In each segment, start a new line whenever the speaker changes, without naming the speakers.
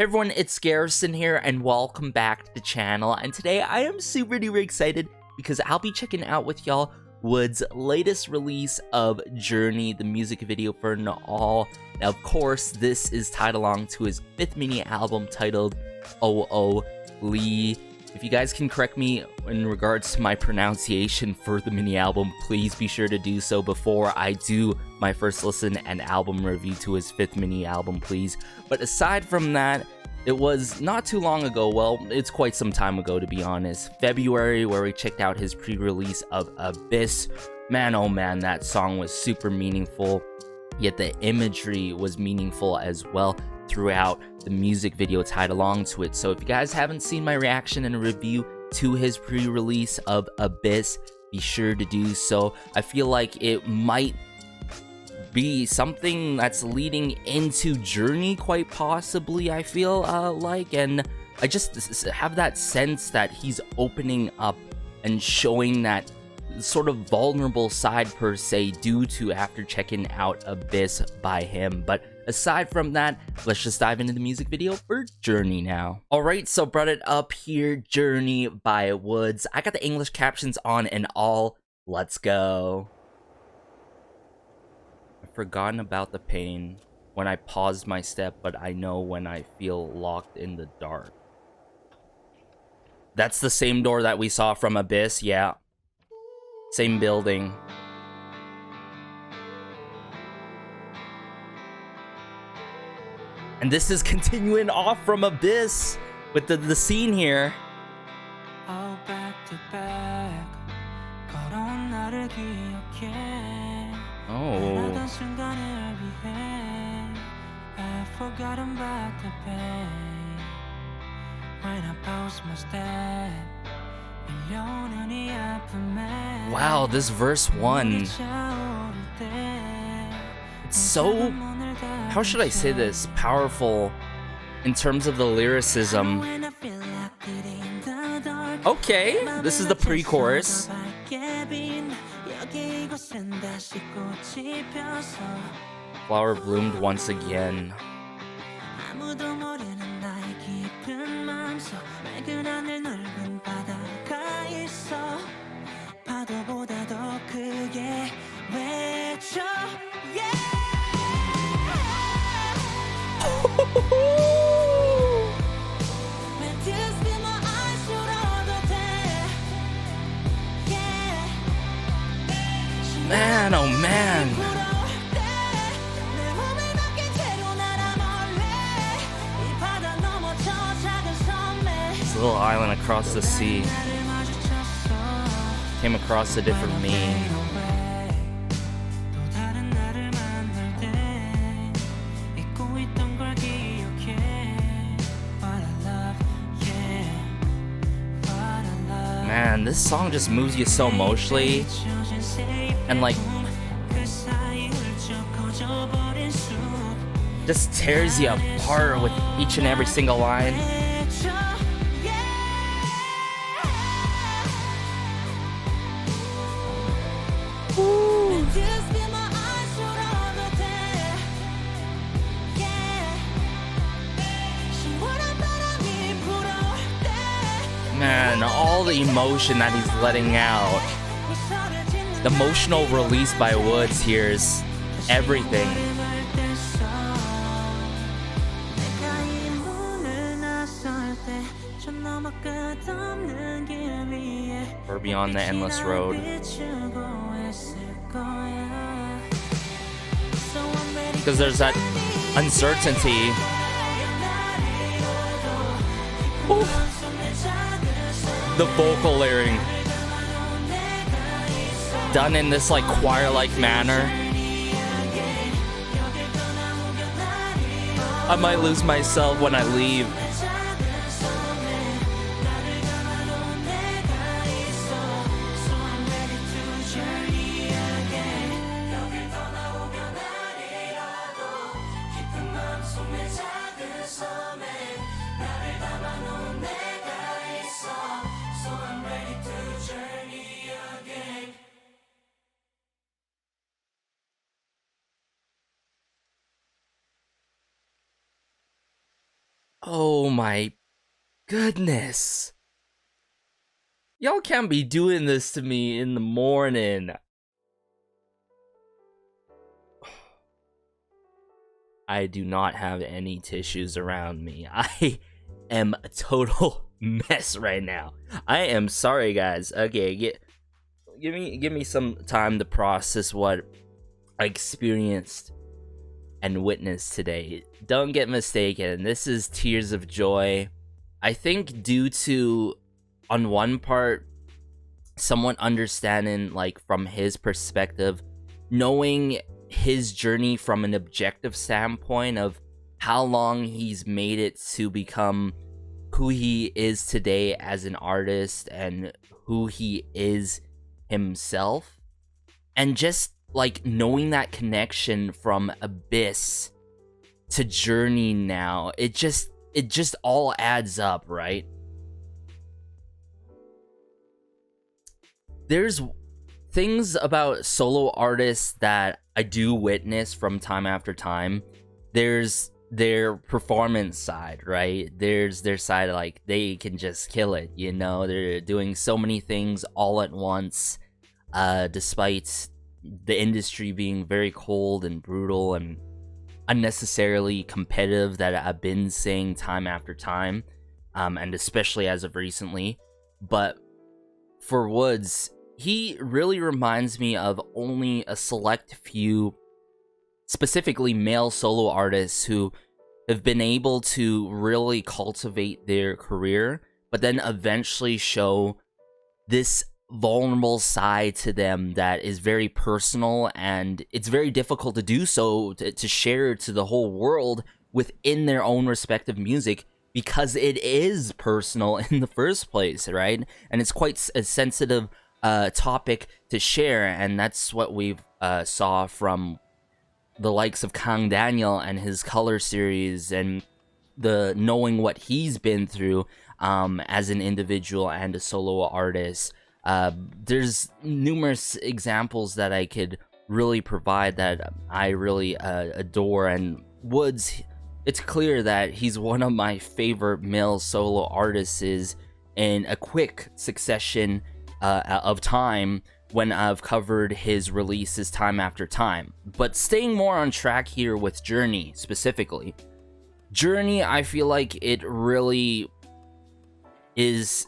everyone, it's Garrison here, and welcome back to the channel. And today I am super duper excited because I'll be checking out with y'all WOODZ's latest release of Journey, the music video for an all. Now, of course, this is tied along to his 5th mini album titled Oh Lee. If you guys can correct me in regards to my pronunciation for the mini album, please be sure to do so before I do my first listen and album review to his 5th mini album, please. But aside from that, it was not too long ago, well, it's quite some time ago to be honest, February, where we checked out his pre-release of Abyss. Man, oh man, that song was super meaningful, yet the imagery was meaningful as well throughout the music video tied along to it. So if you guys haven't seen my reaction and review to his pre-release of Abyss, be sure to do so. I feel like it might be something that's leading into Journey, quite possibly, I feel like, and I just have that sense that he's opening up and showing that sort of vulnerable side per se due to after checking out Abyss by him. But aside from that, let's just dive into the music video for Journey now. Alright, so brought it up here, Journey by WOODZ. I got the English captions on and all. Let's go. I've forgotten about the pain when I paused my step, but I know when I feel locked in the dark. That's the same door that we saw from Abyss, yeah. Same building. And this is continuing off from Abyss with the scene here.
Oh, back to back.
Oh.
I've forgotten about the pain. When I pause my step.
Wow, this verse 1. It's so, how should I say this, powerful in terms of the lyricism. Okay, this is the pre-chorus. Flower bloomed once again. Man, oh man. This little island across the sea came across a different me. Man, this song just moves you so emotionally, and like just tears you apart with each and every single line. Ooh. Man, all the emotion that he's letting out. The emotional release by WOODZ here is everything. Or beyond the endless road. Because there's that uncertainty. Ooh. The vocal layering done in this like choir-like manner. I might lose myself when I leave. Oh my goodness. Y'all can't be doing this to me in the morning. I do not have any tissues around me. I am a total mess right now. I am sorry, guys. Okay, give me some time to process what I experienced and witnessed today. Don't get mistaken. This is tears of joy. I think due to, on one part, someone understanding, like, from his perspective, knowing his journey from an objective standpoint of how long he's made it to become who he is today as an artist and who he is himself, and just like knowing that connection from Abyss to Journey now, it just all adds up, right? There's things about solo artists that I do witness from time after time. There's their performance side, right? There's their side, like, they can just kill it, you know? They're doing so many things all at once, despite the industry being very cold and brutal and unnecessarily competitive, that I've been saying time after time, and especially as of recently. But for WOODZ, he really reminds me of only a select few, specifically male solo artists, who have been able to really cultivate their career, but then eventually show this vulnerable side to them that is very personal, and it's very difficult to do so, to share to the whole world within their own respective music, because it is personal in the first place, right? And it's quite a sensitive topic to share, and that's what we've saw from the likes of Kang Daniel and his Color series, and the knowing what he's been through as an individual and a solo artist. There's numerous examples that I could really provide that I really adore, and WOODZ, it's clear that he's one of my favorite male solo artists in a quick succession of time when I've covered his releases time after time. But staying more on track here with Journey specifically. Journey, I feel like it really is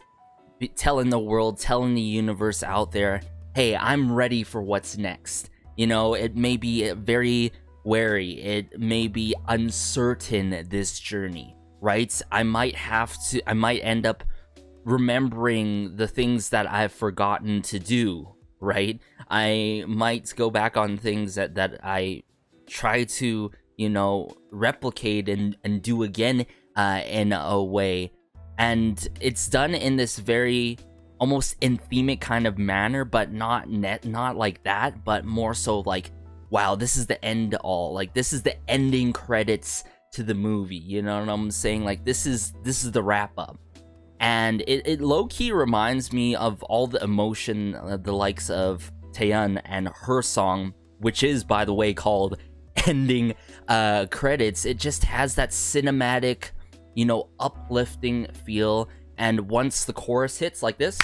telling the world, telling the universe out there, hey, I'm ready for what's next. You know, it may be very wary, it may be uncertain, this journey, right? I might end up remembering the things that I've forgotten to do, right? I might go back on things that I try to, you know, replicate and do again in a way. And it's done in this very almost anthemic kind of manner, but not like that, but more so like, wow, this is the end all. Like, this is the ending credits to the movie, you know what I'm saying? Like, this is the wrap up. And it low-key reminds me of all the emotion, the likes of Taeyeon and her song, which is, by the way, called Ending Credits. It just has that cinematic, you know, uplifting feel. And once the chorus hits like this,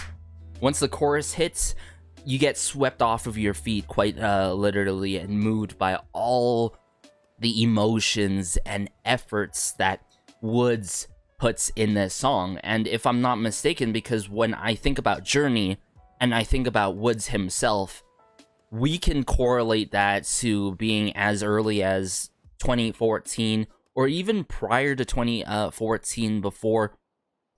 you get swept off of your feet quite literally, and moved by all the emotions and efforts that WOODZ puts in this song. And if I'm not mistaken, because when I think about Journey and I think about WOODZ himself, we can correlate that to being as early as 2014, or even prior to 2014, before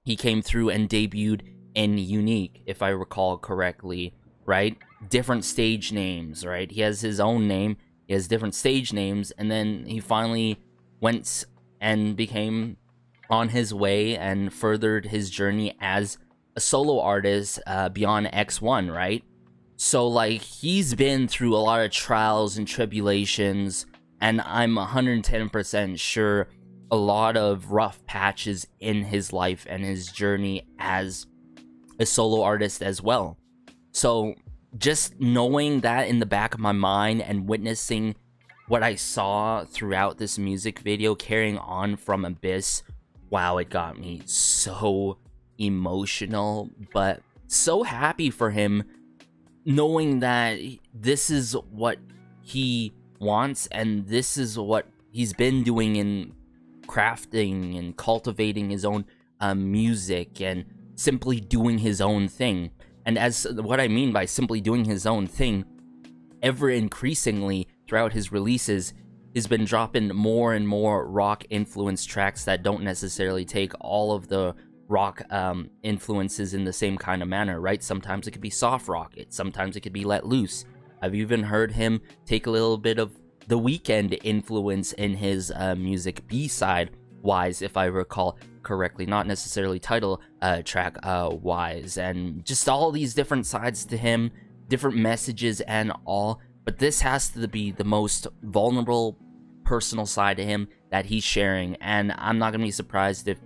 he came through and debuted in Unique, if I recall correctly, right? Different stage names, right? He has his own name, he has different stage names, and then he finally went and became on his way and furthered his journey as a solo artist beyond X1, right? So, like, he's been through a lot of trials and tribulations, and I'm 110% sure a lot of rough patches in his life and his journey as a solo artist as well. So, just knowing that in the back of my mind and witnessing what I saw throughout this music video, carrying on from Abyss, wow, it got me so emotional, but so happy for him, knowing that this is what he wants and this is what he's been doing in crafting and cultivating his own music and simply doing his own thing. And as what I mean by simply doing his own thing, ever increasingly throughout his releases, he's been dropping more and more rock influenced tracks that don't necessarily take all of the rock influences in the same kind of manner, right? Sometimes it could be soft rock, sometimes it could be let loose. I've even heard him take a little bit of The Weeknd influence in his music, B-side wise, if I recall correctly, not necessarily title track wise, and just all these different sides to him, different messages and all. But this has to be the most vulnerable, personal side to him that he's sharing, and I'm not gonna be surprised if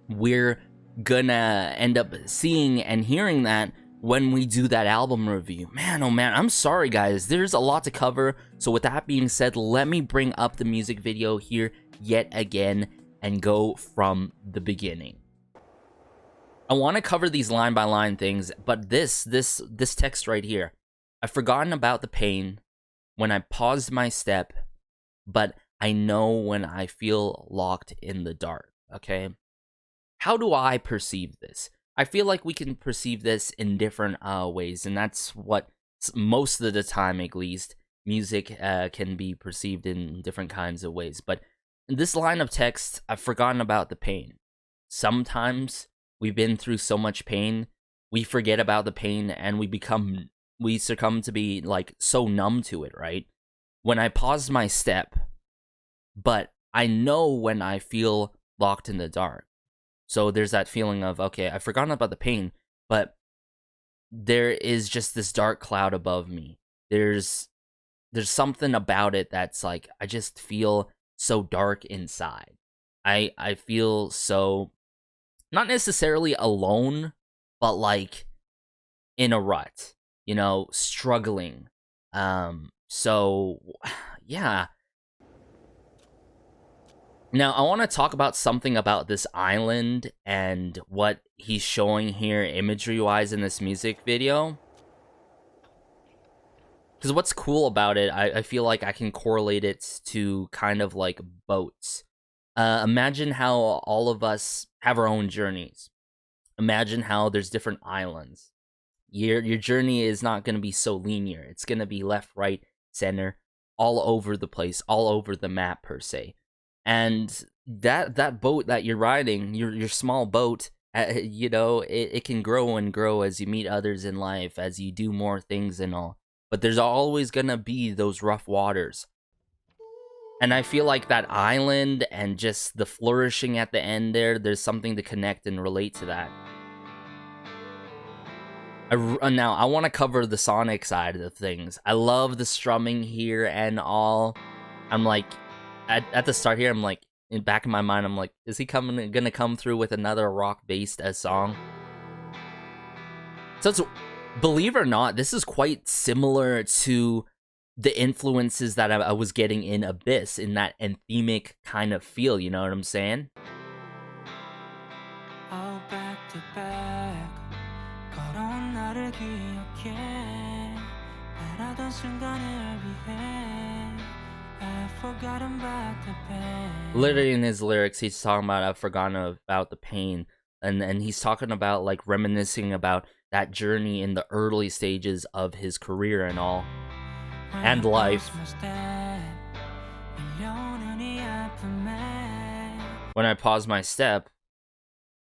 we're gonna end up seeing and hearing that when we do that album review. Man, oh man, I'm sorry guys, there's a lot to cover. So with that being said, let me bring up the music video here yet again and go from the beginning. I want to cover these line by line things, but this text right here, I've forgotten about the pain when I paused my step, but I know when I feel locked in the dark. Okay, how do I perceive this? I feel like we can perceive this in different ways, and that's what most of the time, at least, music can be perceived in different kinds of ways. But in this line of text, I've forgotten about the pain. Sometimes we've been through so much pain, we forget about the pain, and we succumb to be like so numb to it, right? When I pause my step, but I know when I feel locked in the dark. So there's that feeling of, okay, I've forgotten about the pain, but there is just this dark cloud above me. There's something about it that's like, I just feel so dark inside. I feel so, not necessarily alone, but like in a rut, you know, struggling. So yeah. Now, I want to talk about something about this island and what he's showing here imagery-wise in this music video. Because what's cool about it, I feel like I can correlate it to kind of like boats. Imagine how all of us have our own journeys. Imagine how there's different islands. Your journey is not going to be so linear. It's going to be left, right, center, all over the place, all over the map per se. And that boat that you're riding, your small boat, you know, it can grow and grow as you meet others in life, as you do more things and all. But there's always gonna be those rough waters. And I feel like that island and just the flourishing at the end there's something to connect and relate to that. Now, I want to cover the sonic side of things. I love the strumming here and all. I'm like, at the start here, I'm like, in back of my mind, I'm like, is he gonna come through with another rock-based song? So it's, believe it or not, this is quite similar to the influences that I was getting in Abyss, in that anthemic kind of feel, you know what I'm saying?
All back to back 걸어온 나를 기억해 바라던 순간을 위해 I've forgotten about the pain.
Literally in his lyrics, he's talking about I've forgotten about the pain, and he's talking about like reminiscing about that journey in the early stages of his career and all, and life. When I pause my step,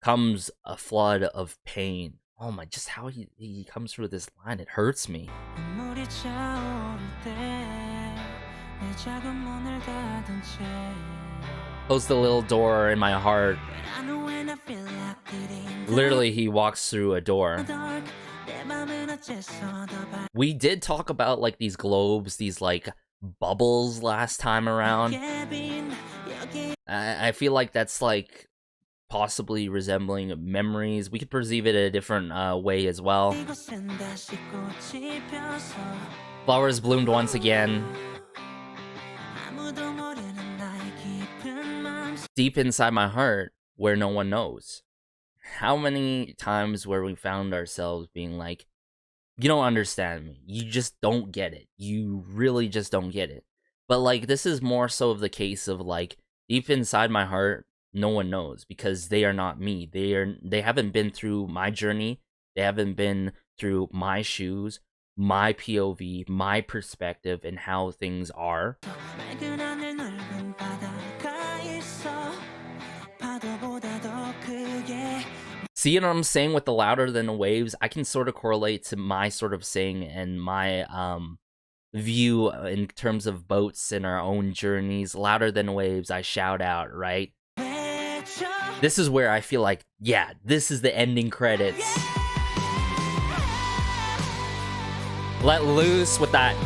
comes a flood of pain. Oh my, just how he comes through this line, it hurts me. Close the little door in my heart. Literally, he walks through a door. We did talk about like these globes, these like bubbles last time around. I feel like that's like possibly resembling memories. We could perceive it a different way as well. Flowers bloomed once again. Deep inside my heart, where no one knows. How many times where we found ourselves being like, you don't understand me. You just don't get it. You really just don't get it. But like, this is more so of the case of like, deep inside my heart, no one knows, because they are not me. They haven't been through my journey. They haven't been through my shoes, my POV, my perspective, and how things are. See what I'm saying with the louder than the waves? I can sort of correlate to my sort of saying and my view in terms of boats and our own journeys. Louder than waves, I shout out, right? This is where I feel like, yeah, this is the ending credits. Let loose with that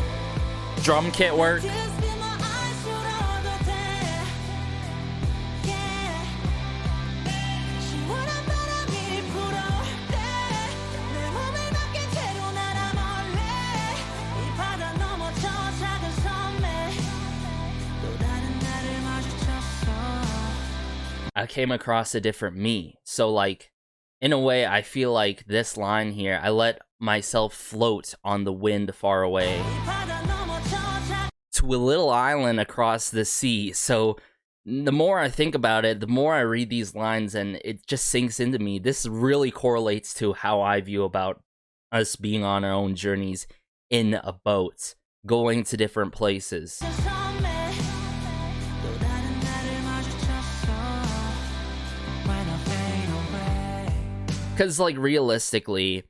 drum kit work. I came across a different me. So like, in a way, I feel like this line here, I let myself float on the wind far away to a little island across the sea. So the more I think about it, the more I read these lines, and it just sinks into me. This really correlates to how I view about us being on our own journeys in a boat, going to different places. Because, like, realistically,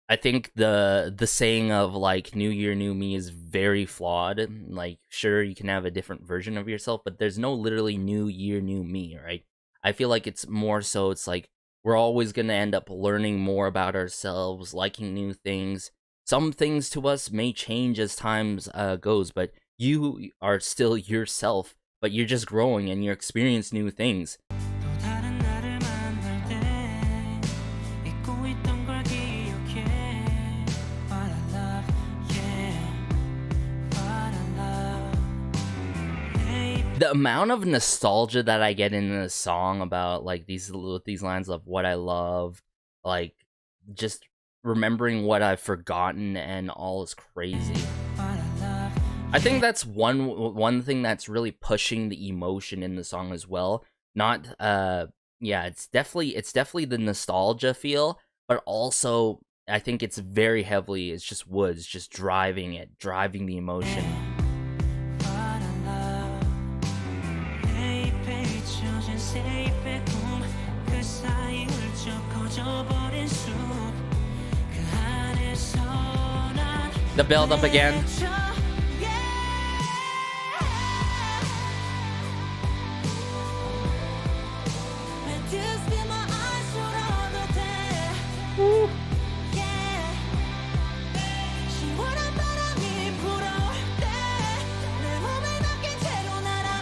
I think the saying of, like, new year, new me is very flawed. Like, sure, you can have a different version of yourself, but there's no literally new year, new me, right? I feel like it's more so, it's like, we're always going to end up learning more about ourselves, liking new things. Some things to us may change as times goes, but you are still yourself, but you're just growing and you experience new things. The amount of nostalgia that I get in this song about like these lines of what I love, like just remembering what I've forgotten and all is crazy. I think that's one thing that's really pushing the emotion in the song as well. Not yeah, it's definitely the nostalgia feel, but also I think it's very heavily, it's just WOODZ just driving the emotion. The build up again. Woo.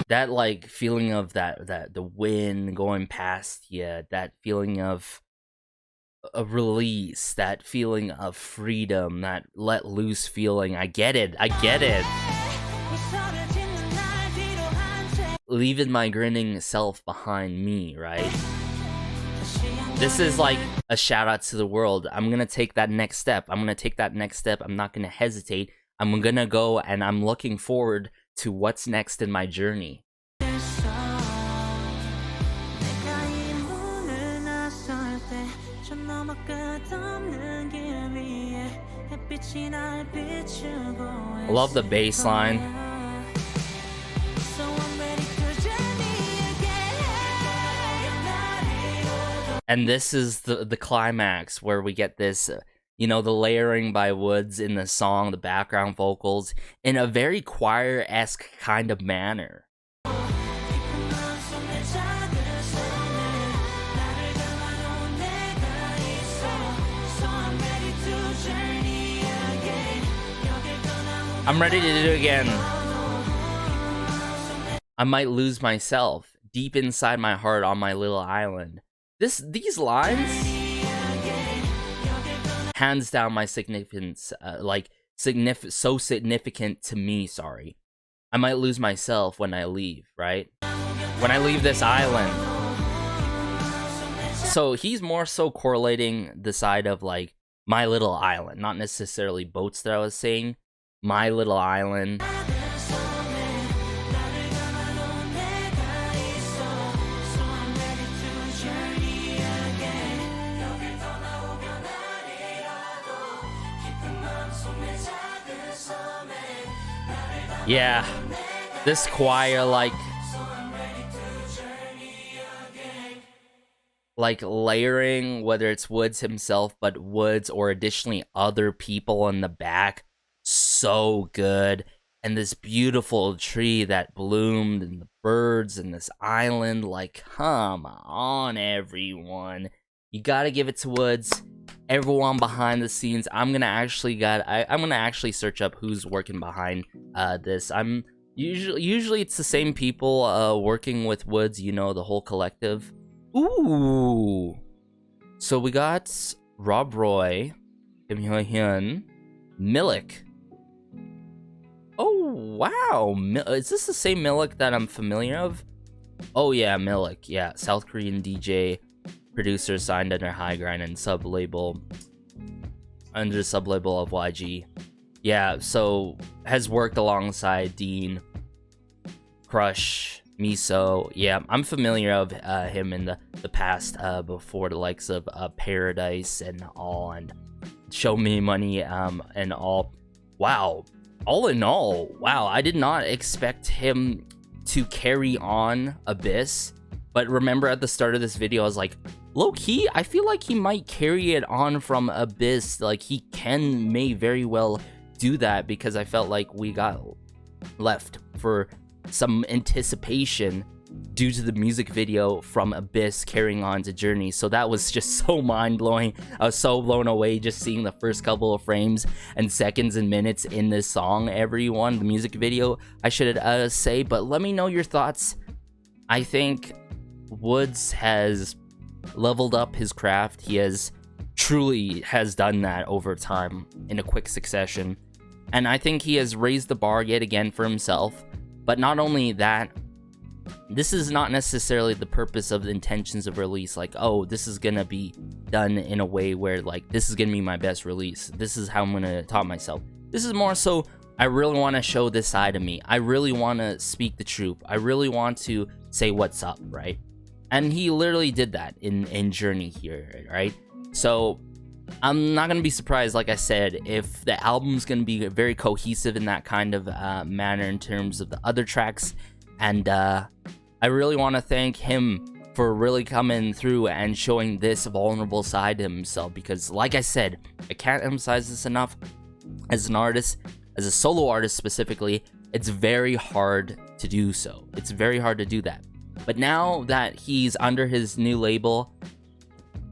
That like feeling of that the wind going past you, that feeling of a release, that feeling of freedom, that let loose feeling. I get it. Leaving my grinning self behind me, right? This is like a shout out to the world. I'm gonna take that next step. I'm not gonna hesitate. I'm gonna go, and I'm looking forward to what's next in my journey. I love the bass line. And this is the climax where we get this, you know, the layering by WOODZ in the song, the background vocals, in a very choir-esque kind of manner. I'm ready to do it again. I might lose myself deep inside my heart on my little island. These lines, hands down, my significance, so significant to me. Sorry, I might lose myself when I leave. Right, when I leave this island. So he's more so correlating the side of like My Little Island, not necessarily boats that I was saying. My Little Island. Yeah, this choir like layering, whether it's WOODZ himself, but WOODZ or additionally other people in the back, so good. And this beautiful tree that bloomed, and the birds, and this island, like, come on, everyone. You gotta give it to WOODZ. Everyone behind the scenes. I'm gonna actually search up who's working behind this. I'm usually it's the same people working with WOODZ, you know, the whole collective. Ooh. So we got Rob Roy, Kim Hyo-hyun, Milik. Oh, wow. Is this the same Milik that I'm familiar of? Oh, yeah, Milik. Yeah, South Korean DJ, producer signed under High Grind and sub-label of YG. Yeah, so has worked alongside Dean, Crush, Miso. Yeah, I'm familiar of him in the past before the likes of Paradise and all, and Show Me Money and all. Wow. All in all, wow, I did not expect him to carry on Abyss, but remember at the start of this video, I was like, low-key, I feel like he might carry it on from Abyss. Like, he may very well do that, because I felt like we got left for some anticipation due to the music video from Abyss carrying on to Journey. So that was just so mind-blowing. I was so blown away just seeing the first couple of frames and seconds and minutes in this song, everyone, the music video, I should say. But let me know your thoughts. I think WOODZ has leveled up his craft. He truly has done that over time in a quick succession. And I think he has raised the bar yet again for himself. But not only that, this is not necessarily the purpose of the intentions of release, like, oh, this is gonna be done in a way where, like, this is gonna be my best release. This is how I'm gonna top myself. This is more so, I really want to show this side of me. I really want to speak the truth. I really want to say what's up, right? And he literally did that in Journey here, right? So I'm not gonna be surprised, like I said, if the album's gonna be very cohesive in that kind of manner in terms of the other tracks. And I really want to thank him for really coming through and showing this vulnerable side to himself, because like I said, I can't emphasize this enough. As an artist, as a solo artist specifically, it's very hard to do so. It's very hard to do that. But now that he's under his new label,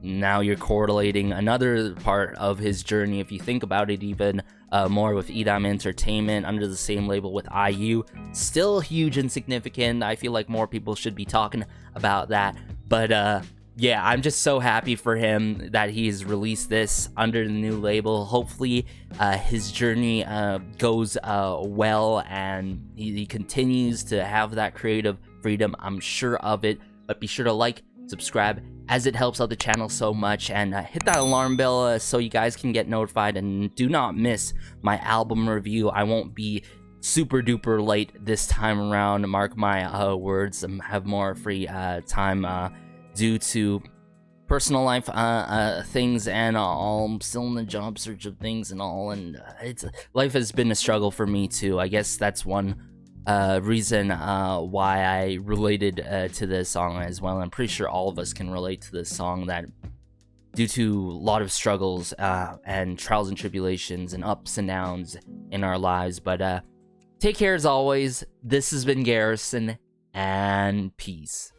now you're correlating another part of his journey, if you think about it, even more with Edam Entertainment under the same label with IU. Still huge and significant. I feel like more people should be talking about that. But yeah, I'm just so happy for him that he's released this under the new label. Hopefully his journey goes well, and he continues to have that creative freedom. I'm sure of it. But be sure to like, subscribe, as it helps out the channel so much, and hit that alarm bell so you guys can get notified, and do not miss my album review. I won't be super duper late this time around, mark my words. Have more free time due to personal life things and all. I'm still in the job search of things and all, and life has been a struggle for me too. I guess that's one reason why I related to this song as well. I'm pretty sure all of us can relate to this song, that due to a lot of struggles and trials and tribulations and ups and downs in our lives. But take care as always. This has been Garrison, and peace.